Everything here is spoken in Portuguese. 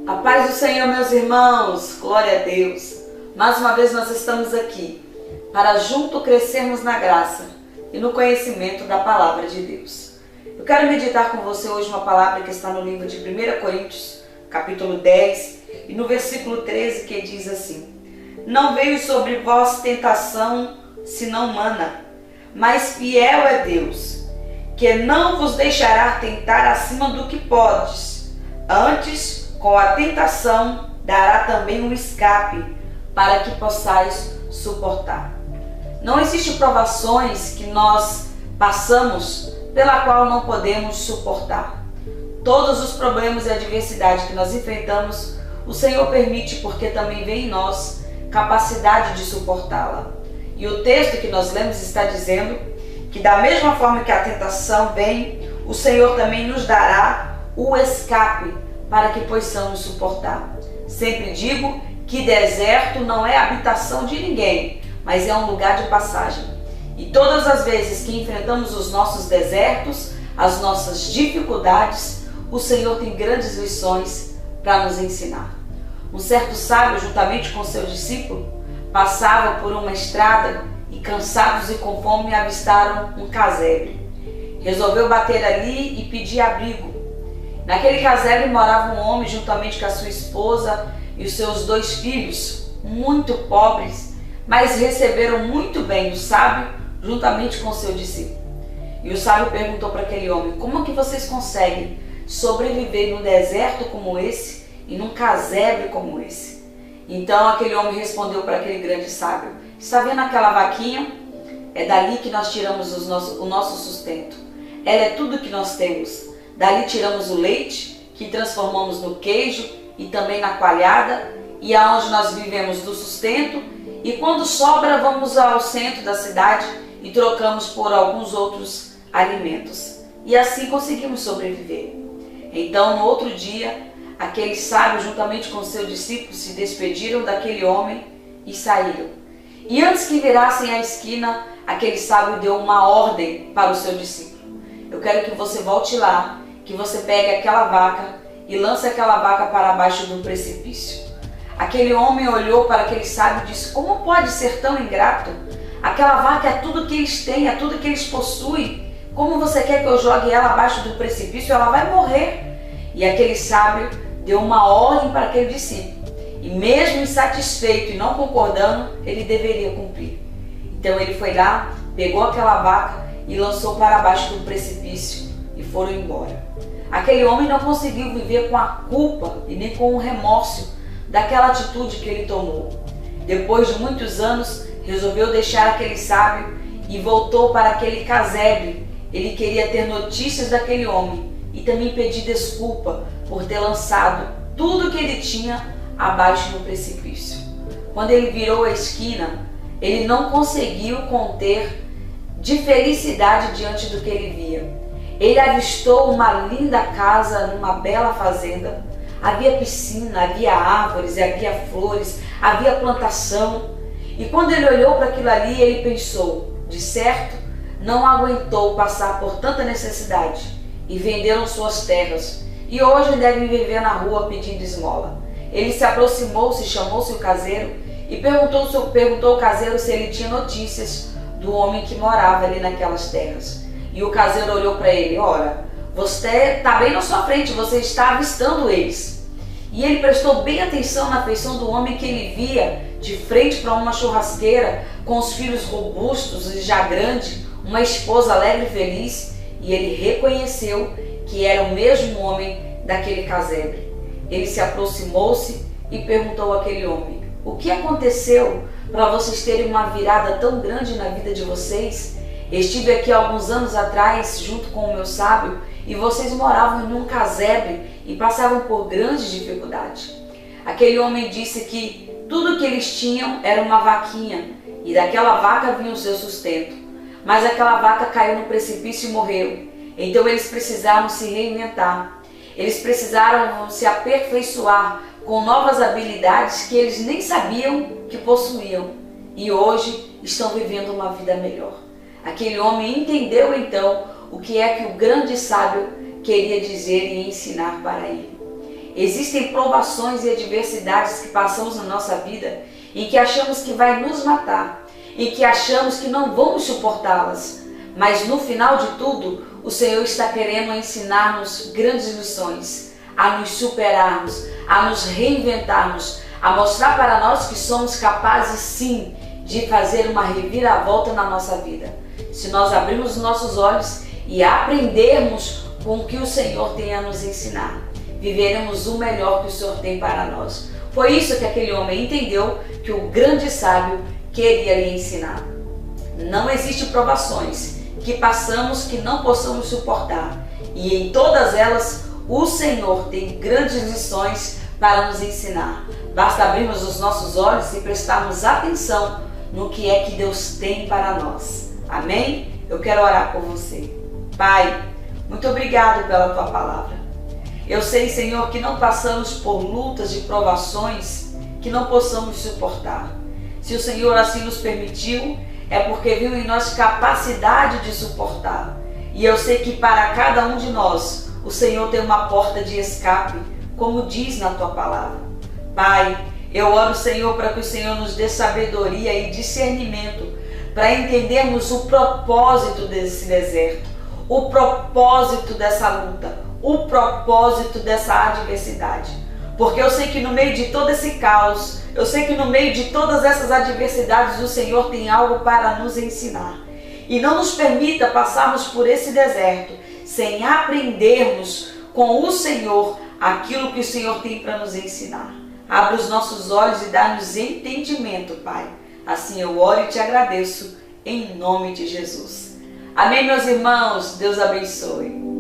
A paz do Senhor, meus irmãos, glória a Deus. Mais uma vez nós estamos aqui para junto crescermos na graça e no conhecimento da palavra de Deus. Eu quero meditar com você hoje uma palavra que está no livro de 1 Coríntios, capítulo 10, e no versículo 13, que diz assim: Não veio sobre vós tentação senão humana, mas fiel é Deus, que não vos deixará tentar acima do que podes, antes com a tentação dará também um escape, para que possais suportar. Não existem provações que nós passamos pela qual não podemos suportar. Todos os problemas e adversidade que nós enfrentamos, o Senhor permite, porque também vê em nós capacidade de suportá-la. E o texto que nós lemos está dizendo que da mesma forma que a tentação vem, o Senhor também nos dará o escape para que possamos suportar. Sempre digo que deserto não é habitação de ninguém, mas é um lugar de passagem. E todas as vezes que enfrentamos os nossos desertos, as nossas dificuldades, o Senhor tem grandes lições para nos ensinar. Um certo sábio, juntamente com seu discípulo, passava por uma estrada e, cansados e com fome, avistaram um casebre. Resolveu bater ali e pedir abrigo. Naquele casebre morava um homem juntamente com a sua esposa e os seus 2 filhos, muito pobres, mas receberam muito bem o sábio juntamente com seu discípulo. E o sábio perguntou para aquele homem: como é que vocês conseguem sobreviver num deserto como esse e num casebre como esse? Então aquele homem respondeu para aquele grande sábio: está vendo aquela vaquinha? É dali que nós tiramos o nosso sustento. Ela é tudo que nós temos. Dali tiramos o leite, que transformamos no queijo e também na coalhada, e aonde nós vivemos do sustento, e quando sobra vamos ao centro da cidade e trocamos por alguns outros alimentos. E assim conseguimos sobreviver. Então, no outro dia, aquele sábio, juntamente com seu discípulo, se despediram daquele homem e saíram. E antes que virassem a esquina, aquele sábio deu uma ordem para o seu discípulo: eu quero que você volte lá, que você pegue aquela vaca e lance aquela vaca para baixo do precipício. Aquele homem olhou para aquele sábio e disse: como pode ser tão ingrato? Aquela vaca é tudo que eles têm, é tudo que eles possuem. Como você quer que eu jogue ela abaixo do precipício? Ela vai morrer. E aquele sábio deu uma ordem para aquele discípulo. E mesmo insatisfeito e não concordando, ele deveria cumprir. Então ele foi lá, pegou aquela vaca e lançou para baixo do precipício e foram embora. Aquele homem não conseguiu viver com a culpa e nem com o remorso daquela atitude que ele tomou. Depois de muitos anos, resolveu deixar aquele sábio e voltou para aquele casebre. Ele queria ter notícias daquele homem e também pedir desculpa por ter lançado tudo que ele tinha abaixo do precipício. Quando ele virou a esquina, ele não conseguiu conter de felicidade diante do que ele via. Ele avistou uma linda casa numa bela fazenda. Havia piscina, havia árvores, havia flores, havia plantação. E quando ele olhou para aquilo ali, ele pensou: de certo, não aguentou passar por tanta necessidade e venderam suas terras. E hoje devem viver na rua pedindo esmola. Ele se aproximou-se, chamou-se o caseiro e perguntou ao caseiro se ele tinha notícias do homem que morava ali naquelas terras. E o caseiro olhou para ele: ora, você está bem na sua frente, você está avistando eles. E ele prestou bem atenção na feição do homem que ele via de frente para uma churrasqueira, com os filhos robustos e já grande, uma esposa alegre e feliz, e ele reconheceu que era o mesmo homem daquele casebre. Ele se aproximou-se e perguntou àquele homem: o que aconteceu para vocês terem uma virada tão grande na vida de vocês? Estive aqui alguns anos atrás junto com o meu sábio e vocês moravam em um casebre e passavam por grandes dificuldades. Aquele homem disse que tudo que eles tinham era uma vaquinha e daquela vaca vinha o seu sustento. Mas aquela vaca caiu no precipício e morreu. Então eles precisaram se reinventar. Eles precisaram se aperfeiçoar com novas habilidades que eles nem sabiam que possuíam. E hoje estão vivendo uma vida melhor. Aquele homem entendeu então o que é que o grande sábio queria dizer e ensinar para ele. Existem provações e adversidades que passamos na nossa vida em que achamos que vai nos matar, em que achamos que não vamos suportá-las. Mas no final de tudo, o Senhor está querendo ensinar-nos grandes lições, a nos superarmos, a nos reinventarmos, a mostrar para nós que somos capazes sim de fazer uma reviravolta na nossa vida. Se nós abrirmos os nossos olhos e aprendermos com o que o Senhor tem a nos ensinar, viveremos o melhor que o Senhor tem para nós. Foi isso que aquele homem entendeu que o grande sábio queria lhe ensinar. Não existe provações que passamos que não possamos suportar, e em todas elas o Senhor tem grandes lições para nos ensinar. Basta abrirmos os nossos olhos e prestarmos atenção no que é que Deus tem para nós. Amém? Eu quero orar por você. Pai, muito obrigado pela tua palavra. Eu sei, Senhor, que não passamos por lutas e provações que não possamos suportar. Se o Senhor assim nos permitiu, é porque viu em nós capacidade de suportar. E eu sei que para cada um de nós, o Senhor tem uma porta de escape, como diz na tua palavra. Pai, eu oro, Senhor, para que o Senhor nos dê sabedoria e discernimento para entendermos o propósito desse deserto, o propósito dessa luta, o propósito dessa adversidade. Porque eu sei que no meio de todo esse caos, eu sei que no meio de todas essas adversidades, o Senhor tem algo para nos ensinar. E não nos permita passarmos por esse deserto sem aprendermos com o Senhor aquilo que o Senhor tem para nos ensinar. Abra os nossos olhos e dá-nos entendimento, Pai. Assim eu oro e te agradeço, em nome de Jesus. Amém, meus irmãos? Deus abençoe.